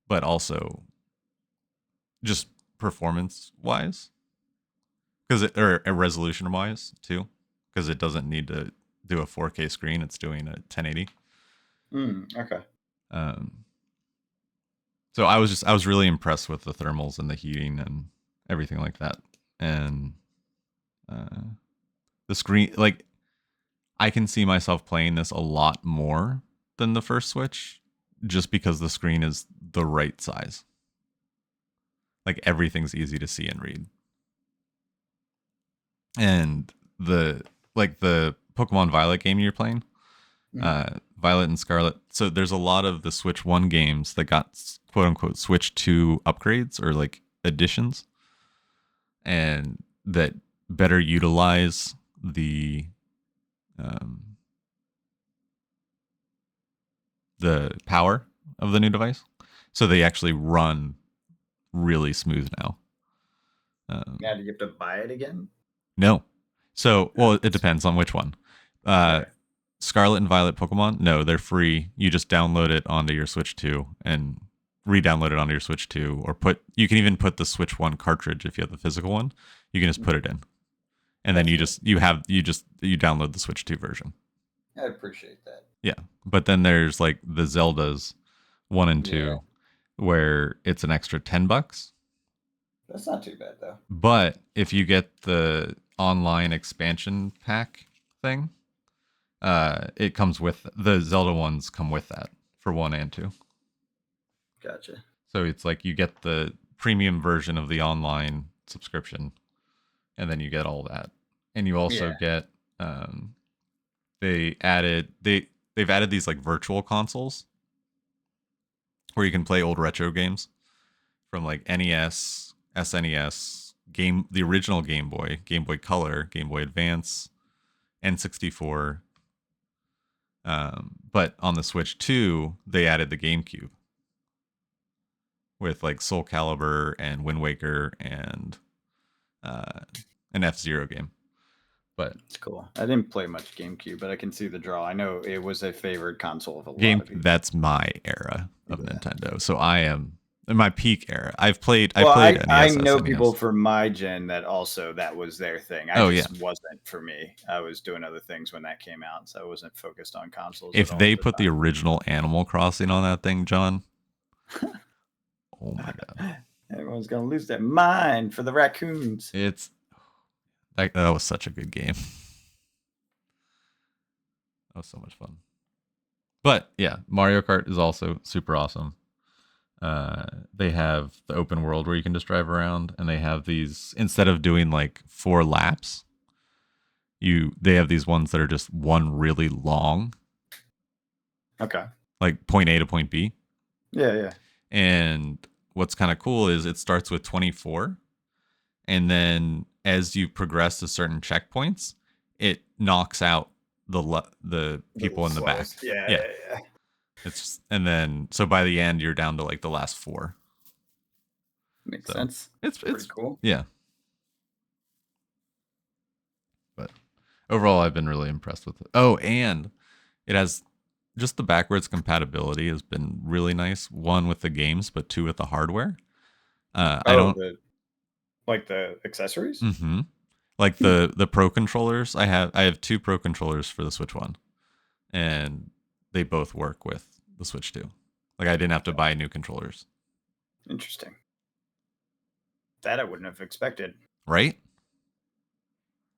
but also just performance wise, because it, or resolution wise too, because it doesn't need to do a 4K screen. It's doing a 1080. Okay. Um, so I was really impressed with the thermals and the heating and everything like that, and uh, the screen. Like, I can see myself playing this a lot more than the first Switch, just because the screen is the right size. Like, everything's easy to see and read. And the Pokemon Violet game you're playing, Violet and Scarlet. So there's a lot of the Switch 1 games that got quote unquote Switch 2 upgrades or like additions, and that better utilize um, the power of the new device. So they actually run really smooth now. Now do you have to buy it again? No. So, well, it That's depends on which one. Uh, okay. Scarlet and Violet Pokemon, no, they're free. You just download it onto your Switch 2 and re-download it onto your Switch 2, or you can even put the Switch 1 cartridge if you have the physical one. You can just put it in. And then That's you good. just you download the Switch 2 version. I appreciate that. Yeah. But then there's like the Zeldas 1 and Yeah. 2 where it's an extra $10. That's not too bad though. But if you get the online expansion pack thing, it comes with the Zelda ones come with that for 1 and 2. Gotcha. So it's like you get the premium version of the online subscription, and then you get all that, and you also Yeah. get they've added these like virtual consoles where you can play old retro games from like NES, SNES, the original Game Boy Color, Game Boy Advance, N64. But on the Switch 2, they added the GameCube with like Soul Calibur and Wind Waker and an F-Zero game. But It's cool. I didn't play much GameCube, but I can see the draw. I know it was a favored console of a lot of people. that's my era of Yeah. Nintendo. So I am in my peak era. I played I NES, know SNES. people from my gen that also that was their thing. I Oh yeah. just wasn't for me. I was doing other things when that came out, so I wasn't focused on consoles at If all they at the put the time. original Animal Crossing on that thing, John, oh my god. Everyone's gonna lose their mind for the raccoons. It's that was such a good game. That was so much fun. But yeah, Mario Kart is also super awesome. They have the open world where you can just drive around, and they have these, instead of doing like 4 laps, they have these ones that are just one really long, Okay. like point A to point B. Yeah, yeah. And what's kind of cool is it starts with 24, and then as you progress to certain checkpoints, it knocks out the The people in the back. slowest. Yeah, Yeah. yeah, yeah. It's and then so by the end you're down to like the last four. Makes So sense. Pretty it's cool. yeah. But overall I've been really impressed with it. Oh, and it has just the backwards compatibility has been really nice. One with the games, but two with the hardware. I Oh, don't. the accessories? Mm-hmm. Like Hmm. the pro controllers, I have two pro controllers for the Switch One, and they both work with the Switch Two. Like I didn't have to buy new controllers, Interesting. That I wouldn't have expected. right?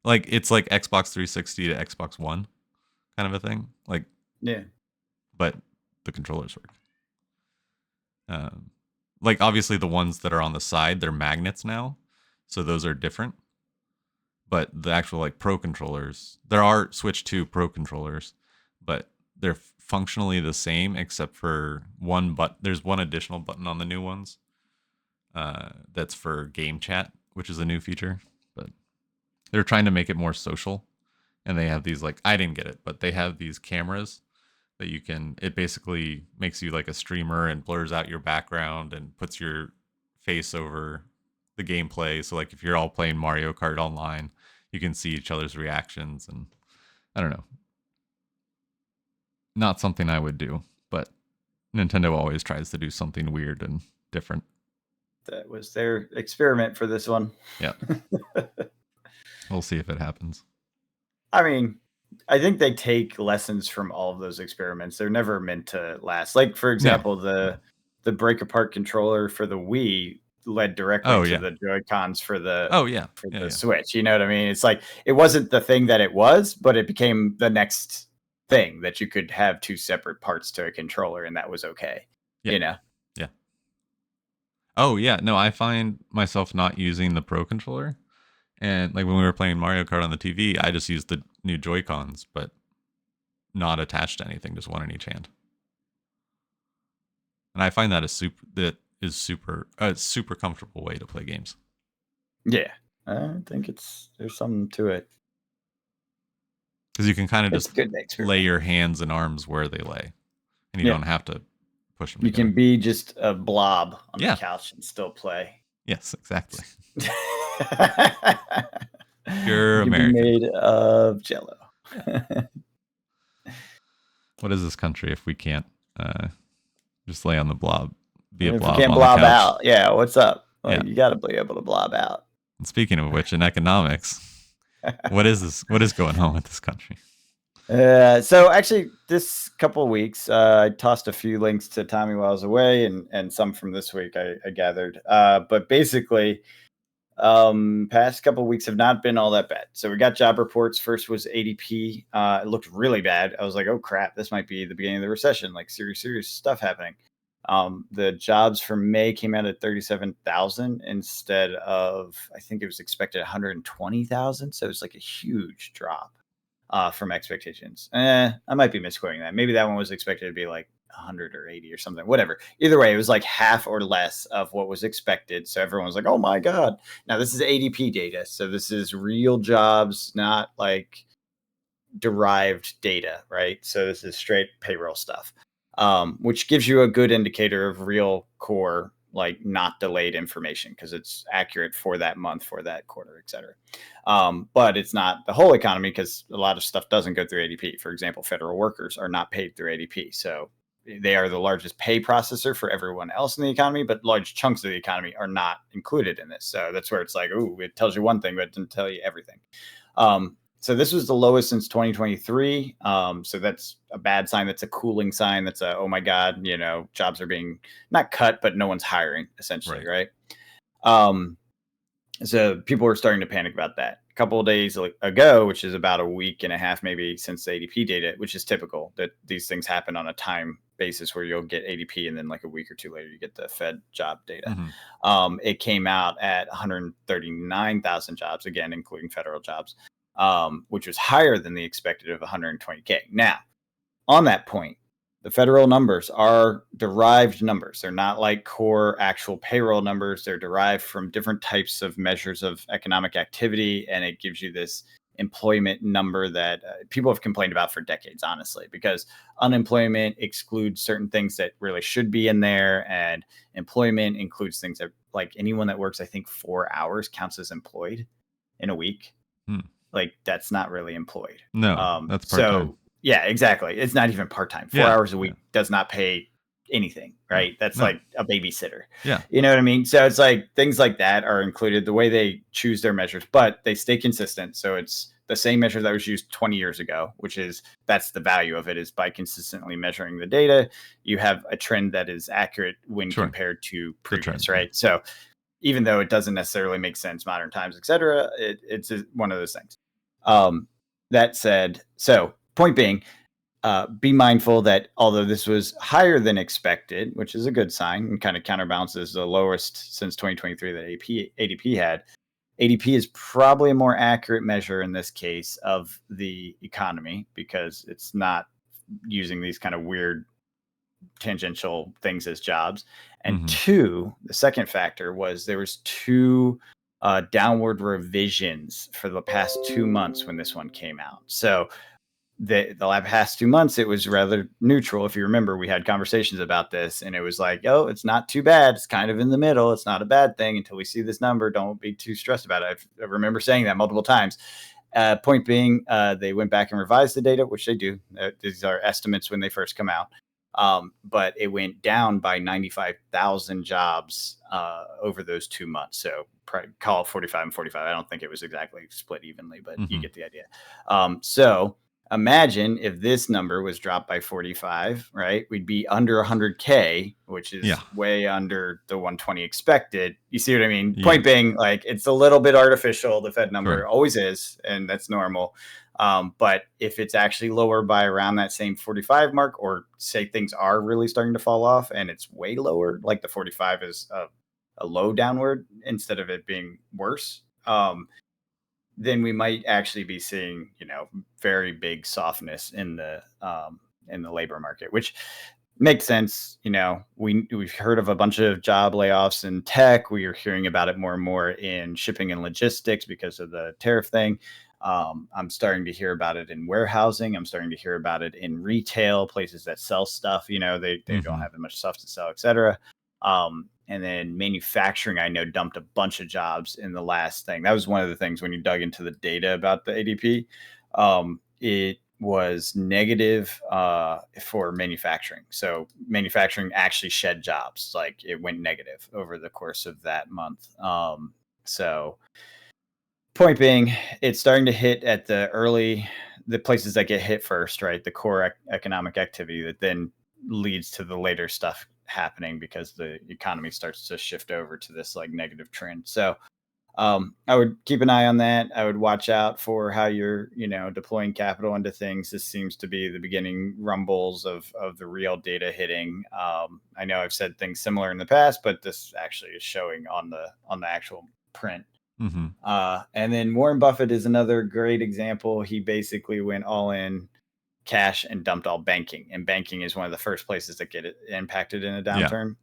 Like it's like Xbox 360 to Xbox One kind of a thing. Like, Yeah. but the controllers work. Um, like obviously the ones that are on the side, they're magnets now, so those are different. But the actual like pro controllers, there are Switch 2 pro controllers, but they're functionally the same except for one but there's one additional button on the new ones. That's for game chat, which is a new feature. But they're trying to make it more social. And they have these like I didn't get it, but they have these cameras that you can it basically makes you like a streamer and blurs out your background and puts your face over the gameplay. So like if you're all playing Mario Kart online, you can see each other's reactions and I don't know. Not something I would do, but Nintendo always tries to do something weird and different. That was their experiment for this one. Yeah. We'll see if it happens. I mean, I think they take lessons from all of those experiments. They're never meant to last. Like, for No. example, the break apart controller for the Wii led directly Oh to yeah. the Joy Cons for Oh yeah. Yeah, the yeah. Switch. You know what I mean? It's like it wasn't the thing that it was, but it became the next thing that you could have two separate parts to a controller, and that was okay. Yeah. You know? Yeah. Oh yeah. No, I find myself not using the Pro controller. And like when we were playing Mario Kart on the TV, I just used the new Joy Cons, but not attached to anything, just one in each hand. And I find that is super a super comfortable way to play games Yeah. I think there's something to it. because you can kind of It's just a good lay experiment. your hands and arms where they lay, and you Yeah. don't have to push them You together. can be just a blob on the Yeah. couch and still play. Yes. Exactly. You Pure can be American. made of jello. What is this country if we can't just lay on the blob, be a If we blob can't on the blob couch? out, yeah, what's up? Yeah. Like you got to be able to blob out. And speaking of which, in economics, what is this? What is going on with this country? So actually, this couple of weeks, I tossed a few links to Tommy while I was away, and some from this week I gathered. But basically, past couple of weeks have not been all that bad. So we got job reports. First was ADP. It looked really bad. I was like, oh crap, this might be the beginning of the recession. Like serious stuff happening. The jobs for May came out at 37,000 instead of I think it was expected 120,000. So it's like a huge drop from expectations. I might be misquoting that. Maybe that one was expected to be like 100 or 80 or something. Whatever. Either way, it was like half or less of what was expected. So everyone was like, "Oh my god!" Now this is ADP data, so this is real jobs, not like derived data, right? So this is straight payroll stuff, which gives you a good indicator of real core, like not delayed information because it's accurate for that month, for that quarter, et cetera. But it's not the whole economy because a lot of stuff doesn't go through ADP. For example, federal workers are not paid through ADP. So they are the largest pay processor for everyone else in the economy, but large chunks of the economy are not included in this. So that's where it's like, ooh, it tells you one thing, but it doesn't tell you everything. So this was the lowest since 2023. So that's a bad sign. That's a cooling sign. That's a, oh my God, jobs are being not cut, but no one's hiring essentially. Right. So people were starting to panic about that. A couple of days ago, which is about a week and a half, maybe since the ADP data, which is typical that these things happen on a time basis where you'll get ADP and then like a week or two later, you get the Fed job data. It came out at 139,000 jobs, again, including federal jobs. Which was higher than the expected of 120K. Now, on that point, The federal numbers are derived numbers. They're not like core actual payroll numbers. They're derived from different types of measures of economic activity, and it gives you this employment number that people have complained about for decades, honestly, because unemployment excludes certain things that really should be in there, and employment includes things that, like, anyone that works, I think, 4 hours counts as employed in a week. Hmm. Like, that's not really employed. No, that's part time. So yeah, exactly. It's not even part-time. 4 hours a week does not pay anything, right? That's No. like a babysitter. Yeah. You know what I mean? So it's like things like that are included, the way they choose their measures, but they stay consistent. So it's the same measure that was used 20 years ago, which is, that's the value of it, is by consistently measuring the data, you have a trend that is accurate when Sure. compared to previous, trend, right? So even though it doesn't necessarily make sense modern times, et cetera, it's one of those things. That said, so point being, be mindful that although this was higher than expected, which is a good sign and kind of counterbalances the lowest since 2023 that ADP had, ADP is probably a more accurate measure in this case of the economy, because it's not using these kind of weird tangential things as jobs. And two, the second factor was there was two downward revisions for the past 2 months when this one came out. So the past 2 months, it was rather neutral. If you remember, we had conversations about this, and it was like, oh, it's not too bad. It's kind of in the middle. It's not a bad thing until we see this number. Don't be too stressed about it. I remember saying that multiple times. Point being, they went back and revised the data, which they do. These are estimates when they first come out. But it went down by 95,000 jobs over those 2 months. So call it 45 and 45. I don't think it was exactly split evenly, but you get the idea. So imagine if this number was dropped by 45, right? We'd be under 100K, which is way under the 120 expected. You see what I mean? Yeah. Point being, like, it's a little bit artificial. The Fed number Sure. always is, and that's normal. But if it's actually lower by around that same 45 mark, or say things are really starting to fall off and it's way lower, like the 45 is a low downward instead of it being worse, then we might actually be seeing, very big softness in the labor market, which makes sense. We've heard of a bunch of job layoffs in tech. We are hearing about it more and more in shipping and logistics because of the tariff thing. I'm starting to hear about it in warehousing. I'm starting to hear about it in retail, places that sell stuff. They don't have that much stuff to sell, et cetera. And then manufacturing, I know, dumped a bunch of jobs in the last thing. That was one of the things when you dug into the data about the ADP. It was negative for manufacturing. So manufacturing actually shed jobs. Like, it went negative over the course of that month. So point being, it's starting to hit at the places that get hit first, right? The core economic activity that then leads to the later stuff happening because the economy starts to shift over to this like negative trend. So I would keep an eye on that. I would watch out for how you're, deploying capital into things. This seems to be the beginning rumbles of the real data hitting. I know I've said things similar in the past, but this actually is showing on the actual print. And then Warren Buffett is another great example. He basically went all in cash and dumped all banking, and banking is one of the first places that get impacted in a downturn.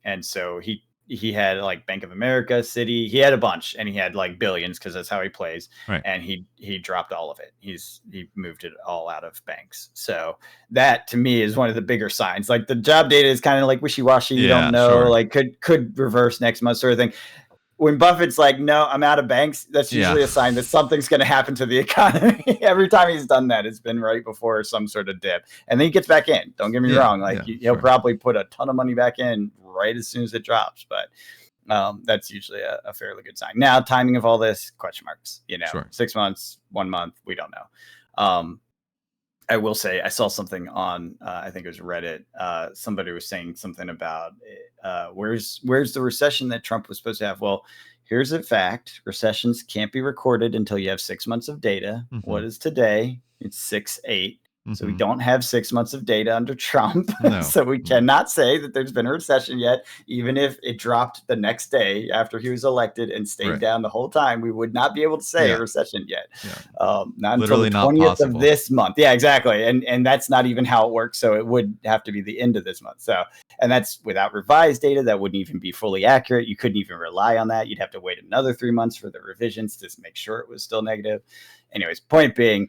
And so he had like Bank of America, Citi, he had a bunch, and he had like billions because that's how he plays. Right. And he dropped all of it. He moved it all out of banks. So that to me is one of the bigger signs. Like, the job data is kind of like wishy-washy. You don't know, sure. like could reverse next month, sort of thing. When Buffett's like, no, I'm out of banks, that's usually a sign that something's going to happen to the economy. Every time he's done that, it's been right before some sort of dip. And then he gets back in. Don't get me wrong. Like, he'll probably put a ton of money back in right as soon as it drops. But that's usually a fairly good sign. Now, timing of all this, question marks. 6 months, 1 month, we don't know. I will say I saw something on, I think it was Reddit. Somebody was saying something about where's the recession that Trump was supposed to have? Well, here's a fact. Recessions can't be recorded until you have 6 months of data. What is today? It's 6/8. So we Mhm. don't have 6 months of data under Trump. No. So we No. cannot say that there's been a recession yet, even if it dropped the next day after he was elected and stayed Right. down the whole time. We would not be able to say a Yeah. recession yet. Yeah. Not until the Literally not 20th of possible. this month. Yeah, exactly. And that's not even how it works. So it would have to be the end of this month. So, and that's without revised data. That wouldn't even be fully accurate. You couldn't even rely on that. You'd have to wait another 3 months for the revisions to make sure it was still negative. Anyways, point being,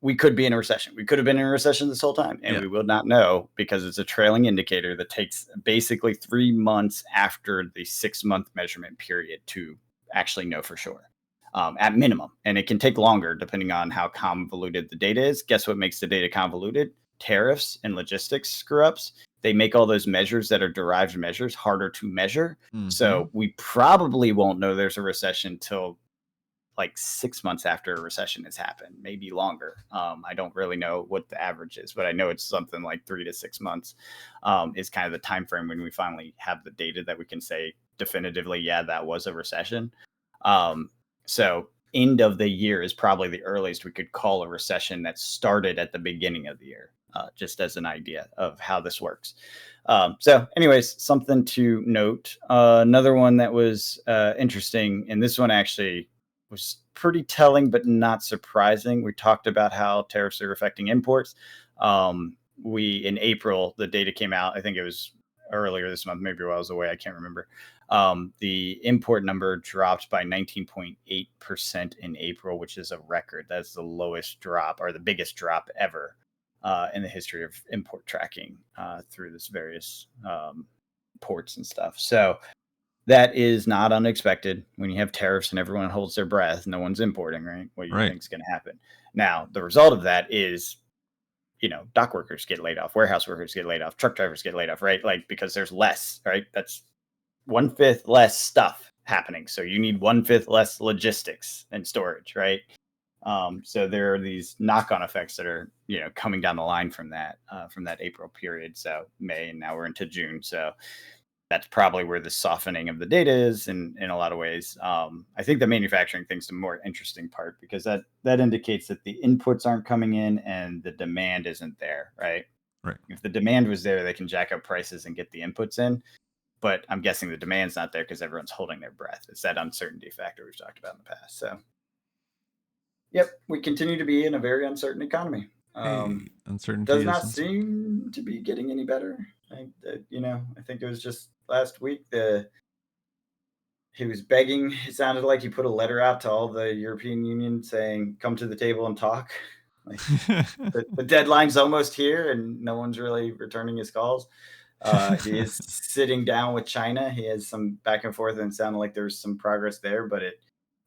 we could be in a recession. We could have been in a recession this whole time, and Yeah. we will not know because it's a trailing indicator that takes basically 3 months after the 6-month measurement period to actually know for sure, at minimum. And it can take longer depending on how convoluted the data is. Guess what makes the data convoluted? Tariffs and logistics screw ups. They make all those measures that are derived measures harder to measure. So Mhm. we probably won't know there's a recession till like 6 months after a recession has happened, maybe longer. I don't really know what the average is, but I know it's something like 3 to 6 months is kind of the time frame when we finally have the data that we can say definitively, yeah, that was a recession. So end of the year is probably the earliest we could call a recession that started at the beginning of the year, just as an idea of how this works. So, anyways, something to note. Another one that was interesting, and this one actually was pretty telling, but not surprising. We talked about how tariffs are affecting imports. We in April, the data came out. I think it was earlier this month, maybe while I was away. I can't remember. The import number dropped by 19.8% in April, which is a record. That's the lowest drop or the biggest drop ever in the history of import tracking through this various ports and stuff. So that is not unexpected. When you have tariffs and everyone holds their breath, no one's importing, right? What do you Right. think is going to happen? Now, the result of that is, dock workers get laid off, warehouse workers get laid off, truck drivers get laid off, right? Like, because there's less, right? That's 1/5 less stuff happening. So you need 1/5 less logistics and storage, right? So there are these knock-on effects that are, coming down the line from that April period. So May, and now we're into June. So that's probably where the softening of the data is in a lot of ways. I think the manufacturing thing's the more interesting part because that indicates that the inputs aren't coming in and the demand isn't there, right? Right. If the demand was there, they can jack up prices and get the inputs in. But I'm guessing the demand's not there because everyone's holding their breath. It's that uncertainty factor we've talked about in the past. So, yep, we continue to be in a very uncertain economy. Hey, Does uncertainty is not uncertainty. seem to be getting any better. I think it was just last week he was begging. It sounded like he put a letter out to all the European Union saying, "Come to the table and talk." Like the deadline's almost here, and no one's really returning his calls. He is sitting down with China. He has some back and forth, and it sounded like there's some progress there, but it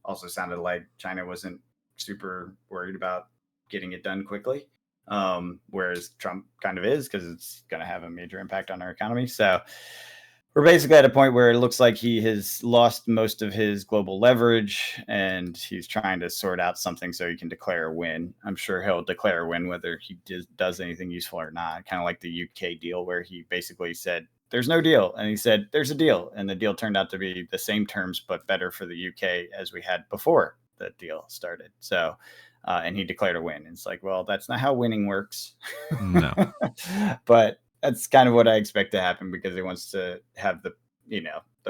also sounded like China wasn't super worried about getting it done quickly. Whereas Trump kind of is because it's going to have a major impact on our economy. So we're basically at a point where it looks like he has lost most of his global leverage and he's trying to sort out something so he can declare a win. I'm sure he'll declare a win whether he does anything useful or not. Kind of like the UK deal where he basically said, "There's no deal." And he said, "There's a deal." And the deal turned out to be the same terms, but better for the UK as we had before the deal started. So, and he declared a win. And it's like, well, that's not how winning works. No. But that's kind of what I expect to happen because he wants to have the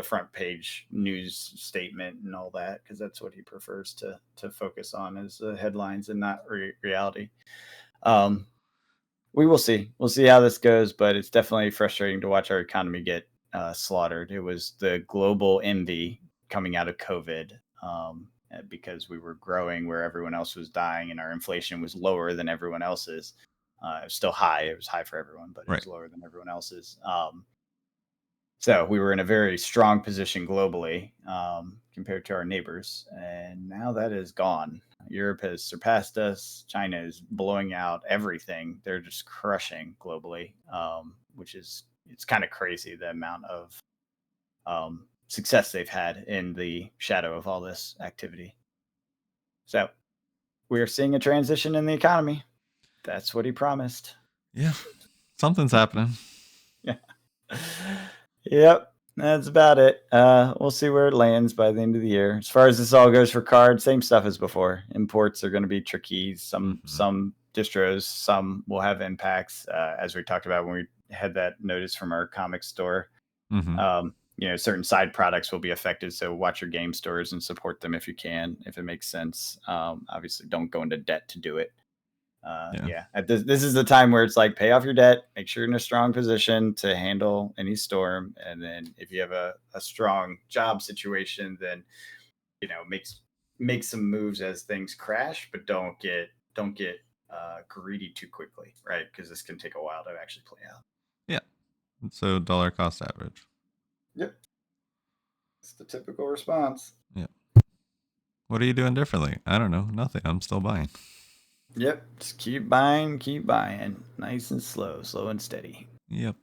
front page news statement and all that because that's what he prefers to focus on as the headlines and not reality. Um, we will see. We'll see how this goes, but it's definitely frustrating to watch our economy get slaughtered. It was the global envy coming out of COVID because we were growing where everyone else was dying and our inflation was lower than everyone else's. It was still high. It was high for everyone, but it Right. was lower than everyone else's. So we were in a very strong position globally compared to our neighbors. And now that is gone. Europe has surpassed us. China is blowing out everything. They're just crushing globally, which is, it's kind of crazy the amount of success they've had in the shadow of all this activity. So we are seeing a transition in the economy. That's what he promised. Yeah. Something's happening. Yeah. Yep. That's about it. We'll see where it lands by the end of the year. As far as this all goes for cards, same stuff as before. Imports are going to be tricky. Some Mhm. distros. Some will have impacts, as we talked about when we had that notice from our comic store. Mm-hmm. Certain side products will be affected. So watch your game stores and support them if you can, if it makes sense. Obviously, don't go into debt to do it. Yeah. Yeah, this is the time where it's like pay off your debt, make sure you're in a strong position to handle any storm, and then if you have a strong job situation, then make some moves as things crash, but don't get greedy too quickly, right? Because this can take a while to actually play out. Yeah. So dollar cost average. Yep, it's the typical response. Yeah. What are you doing differently? I don't know. Nothing. I'm still buying. Yep, just keep buying, nice and slow and steady. Yep.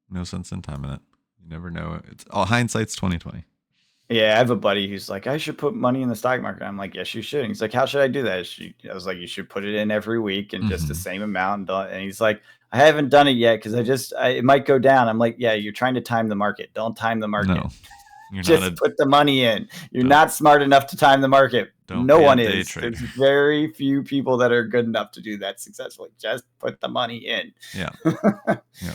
No sense in timing it. You never know. It's all hindsight's 2020. Yeah, I have a buddy who's like, I should put money in the stock market. I'm like, yes, you should. And he's like, how should I do that? I was like, you should put it in every week and just the Mm-hmm. same amount. And he's like, I haven't done it yet because it might go down. I'm like, yeah, you're trying to time the market. Don't time the market. No, you're not Just a. put the money in. You're Don't, not smart enough to time the market. don't No be a one day is. trader. There's very few people that are good enough to do that successfully. Just put the money in. Yeah. Yeah.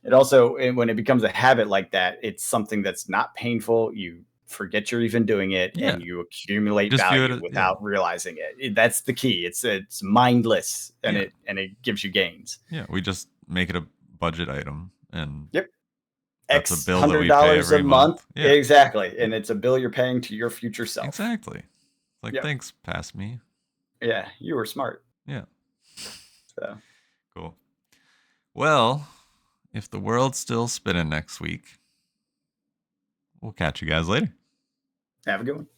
It also, when it becomes a habit like that, it's something that's not painful. You forget you're even doing it, Yeah. and you accumulate Just view it value as- without realizing it. That's the key. It's mindless, and Yeah. it gives you gains. Yeah. We just make it a budget item, and Yep. that's a X bill that we pay $100 a every month. Yeah. Exactly, and it's a bill you're paying to your future self. Exactly. Like, Yep. thanks, pass me. Yeah, you were smart. Yeah. So Cool. Well, if the world's still spinning next week, we'll catch you guys later. have a good one.